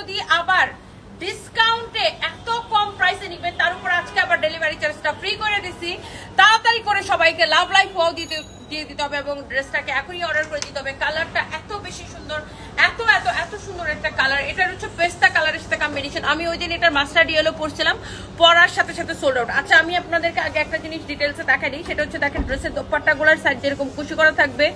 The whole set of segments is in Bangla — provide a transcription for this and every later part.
যদি আবার ডিসকাউন্টে এত কম প্রাইসে নিবেন, তার উপর আজকে আবার ডেলিভারি চার্জটা ফ্রি করে দিছি। তাড়াতাড়ি করে সবাইকে লাভ লাইফ ওয়াও দিয়ে দিতে হবে এবং ড্রেসটাকে এখনই অর্ডার করে দিতে হবে। কালারটা এত বেশি সুন্দর, এত এত এত সুন্দর একটা কালার। এটার হচ্ছে পেস্তা কালারের সাথে কম্বিনেশন। আমি ওই দিন এটার মাস্টার্ড ইয়েলো পরছিলাম, পরার সাথে সাথে সোল্ড আউট। আচ্ছা, আমি আপনাদেরকে আগে একটা জিনিস ডিটেলসে দেখাই দিই, সেটা হচ্ছে দেখেন ড্রেসের দোপাট্টাগুলোর সাইড যেরকম কুশি করা থাকবে,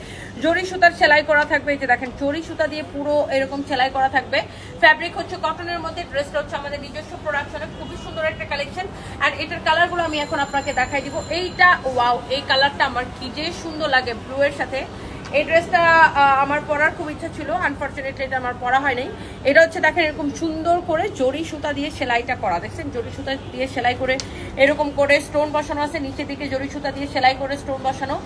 জরি সুতার সেলাই করা থাকবে। এই যে দেখেন জরি সুতা দিয়ে পুরো এরকম সেলাই করা থাকবে। ফ্যাব্রিক হচ্ছে কটনের মধ্যে, ড্রেসটা হচ্ছে আমাদের নিজস্ব প্রোডাকশনে, খুবই সুন্দর একটা কালেকশন। আর এটার কালারগুলো আমি এখন আপনাকে দেখাই দিব। এইটা ওয়াও, এই কালারটা আমার কি যে সুন্দর লাগে ব্লু এর সাথে। এই ড্রেসটা আমার পরার খুব ইচ্ছা ছিল, আনফরচুনেটলি এটা আমার পরা হয় নাই। এটা হচ্ছে দেখেন এরকম সুন্দর করে জরি সুতা দিয়ে সেলাইটা করা, দেখছেন জরি সুতা দিয়ে সেলাই করে এরকম করে স্টোন বসানো আছে, নিচের দিকে জরি সুতা দিয়ে সেলাই করে স্টোন বসানো।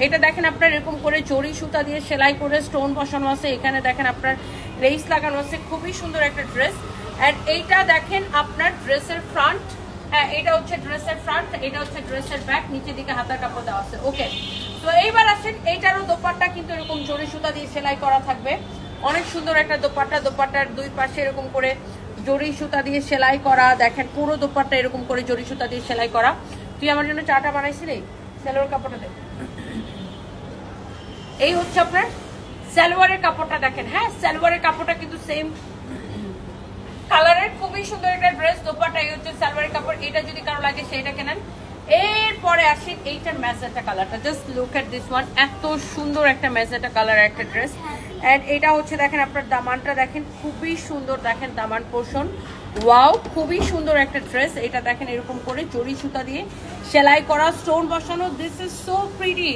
এটা দেখেন আপনার এরকম করে জরি সুতা দিয়ে সেলাই করে স্টোন বসানো আছে। এখানে দেখেন আপনার লেস লাগানো আছে, খুবই সুন্দর একটা ড্রেস। আর এইটা দেখেন আপনার ড্রেসের ফ্রন্ট, হ্যাঁ এটা হচ্ছে ড্রেসের ফ্রন্ট, এটা হচ্ছে ড্রেসের ব্যাক, নিচের দিকে হাতার কাপড় দেওয়া আছে। ওকে, তো এইবার আসেন এইটারও দোপাট্টা কিন্তু এরকম জরি সুতা দিয়ে সেলাই করা থাকবে। অনেক সুন্দর একটা দোপাট্টা, দোপাট্টার দুই পাশে এরকম করে জরি সুতা দিয়ে সেলাই করা। দেখেন পুরো দোপাট্টা এরকম করে জরি সুতা দিয়ে সেলাই করা। তুই আমার জন্য চাটা বানাইছিলি, সালোয়ার কাপড়টা দে। এই হচ্ছে আপনার সালোয়ারের কাপড়টা দেখেন, হ্যাঁ সালোয়ারের কাপড়টা কিন্তু সেম কালারের, খুবই সুন্দর একটা ড্রেস। দোপাট্টা এই হচ্ছে সালোয়ারের কাপড়। এটা যদি কারো লাগে সেটা কেনেন। এরপরে আসি এইটার ম্যাজেন্টা কালারটা, just look at this one, এত সুন্দর একটা ম্যাজেন্টা কালারের একটা ড্রেস। এন্ড এটা হচ্ছে দেখেন আপনার দামানটা দেখেন, খুবই সুন্দর দেখেন দামান পোর্শন, ওয়াও খুবই সুন্দর একটা ড্রেস। এটা দেখেন এরকম করে জরি সুতা দিয়ে সেলাই করা, স্টোন বসানো, দিস ইজ সো প্রিটি,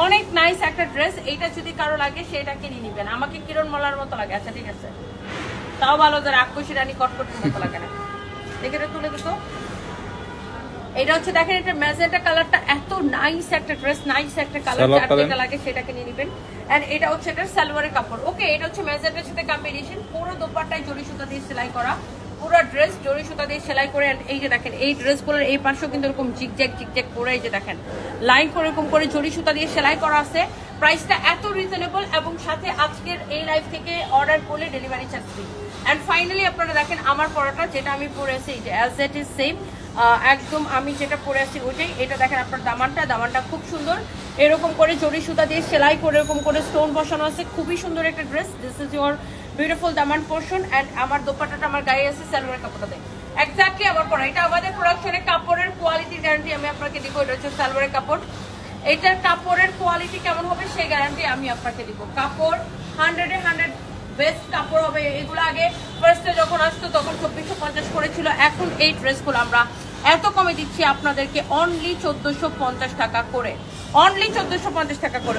অনেক নাইস একটা ড্রেস। এইটা যদি কারো লাগে সেটা কিনে নিবেন। আমাকে কিরণ মলার মতো লাগে, আচ্ছা ঠিক আছে, তাও ভালো, যারা আকুশি রানী কটকটির মতো লাগে না। দেখে এটা তুলে দিতো। এটা হচ্ছে দেখেন এটা ম্যাজেন্টা কালারটা, এত নাইস একটা ড্রেস, নাইস একটা কালার, যার যেটা লাগে সেটাকে নিয়ে নেবেন। এন্ড এটা হচ্ছে এটা সালোয়ারের কাপড়। ওকে, এটা হচ্ছে ম্যাজেন্টার সাথে কম্বিনেশন, পুরো দোপাট্টায় জরি সুতা দিয়ে সেলাই করা, পুরো ড্রেস জরি সুতা দিয়ে সেলাই করে। এই যে দেখেন এই ড্রেসগুলোর এই পাশেও কিন্তু এরকম জিগজ্যাগ জিগজ্যাগ করে, এই যে দেখেন লাইন করে এরকম করে জরি সুতা দিয়ে সেলাই করা আছে। প্রাইসটা এত রিজনেবল এবং সাথে আজকের এই লাইভ থেকে অর্ডার করলে delivery charge free. And finally আপনারা দেখেন আমার পরাটা, যেটা আমি পরে আছি এই যে অ্যাজ ইট ইজ সেম, একদম আমি যেটা পরে আছি ওইটাই। এটা দেখেন আপনার দামানটা খুব সুন্দর, এরকম করে জরি সুতা দিয়ে সেলাই করে এরকম করে স্টোন বসানো আছে, খুবই সুন্দর একটা dress. This is your beautiful Daman portion. And আমার দোপাট্টাটা আমার গায়ে আছে সালোয়ারের কাপড়টা দেয় এক্স্যাক্টলি আমার পরা। এটা আমাদের প্রোডাকশনে কাপড়ের কোয়ালিটির গ্যারান্টি আমি আপনাকে দিব। এটা হচ্ছে সালোয়ারের কাপড়, এটার কাপড়ের কোয়ালিটি কেমন হবে সেই গ্যারান্টি আমি আপনাকে দিব। কাপড় 100-এ 100 বেস্ট কাপড় হবে। এগুলো আগে ফার্স্টে যখন আসতো তখন 2450 করেছিল, এখন এই ড্রেসগুলো আমরা এত কমে দিচ্ছি আপনাদেরকে অনলি 1450 টাকা করে, অনলি 1450 টাকা করে।